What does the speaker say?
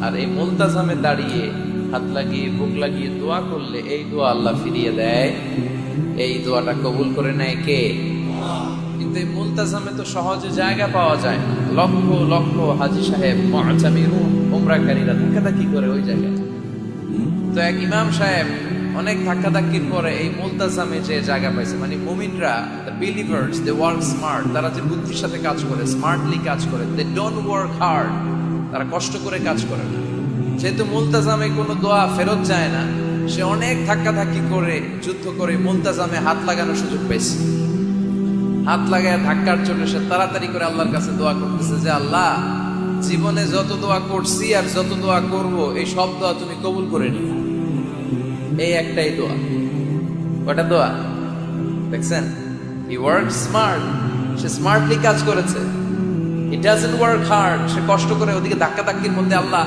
আর এই মুলতাজামে দাঁড়িয়ে হাত লাগিয়ে বুক লাগিয়ে দোয়া করলে এই দোয়া আল্লাহ ফিরিয়ে দেয়। এই দোয়াটা কবুল করে নেয় কে? কিন্তু এই মুলতাজামে তো সহজে জায়গা পাওয়া যায় না। লক্ষ লক্ষ হাজী সাহেব মুতামিরুন উমরাকারীরা ধাক্কাধাক্কি করে ওই জায়গায়। তো এক ইমাম সাহেব অনেক ধাক্কাধাক্কির পরে এই মুলতাজামে যে জায়গা পাইছে। মানে মুমিনরা, the believers, they work smart. তারা যে বুদ্ধির সাথে কাজ করে, স্মার্টলি কাজ করে, দে ডোন্ট ওয়ার্ক হার্ড। তারা কষ্ট করে কাজ করে না। যেহেতু মুলতাজামে কোনো দোয়া ফেরত যায় না, সে অনেক ধাক্কাধাক্কি করে যুদ্ধ করে মুলতাজামে হাত লাগানোর সুযোগ পেয়েছে। হাত লাগায় ধাক্কার জন্য সে তাড়াতাড়ি করে আল্লাহর কাছে দোয়া করতেছে যে আল্লাহ, জীবনে যত দোয়া করছি আর যত দোয়া করব, এই সব দোয়া তুমি কবুল করে নিও। এই একটাই দোয়া। কটা দোয়া দেখছেন? He work smart, say smartly কাজ করেছে। হি ডাজন্ট ওয়ার্ক হার্ড, সে কষ্ট করে ওদিকে ধাক্কাধাক্কির মধ্যে আল্লাহ